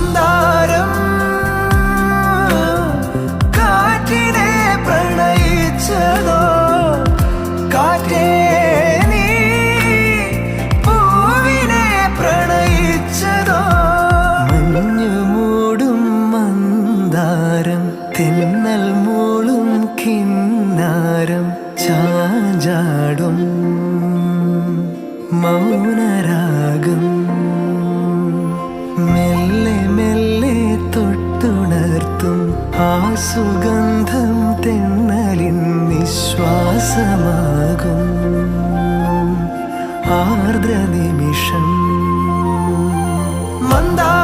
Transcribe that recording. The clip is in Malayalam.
മന്ദാരം കാറ്റിനെ പ്രണയിച്ചതോ, കാറ്റേ നീ പൂവിനെ പ്രണയിച്ചതോ. മഞ്ഞു മൂടും മന്ദാരം, തെന്നൽ മൂളും കിന്നാരം, ചാഞ്ചാടും മൗനരാഗം, മെല്ലെ മെല്ലെ തൊട്ടുണർത്തും ആ സുഗന്ധം തെന്നലിൻ നിശ്വാസമാകും ആർദ്ര നിമിഷം. മന്ദാരം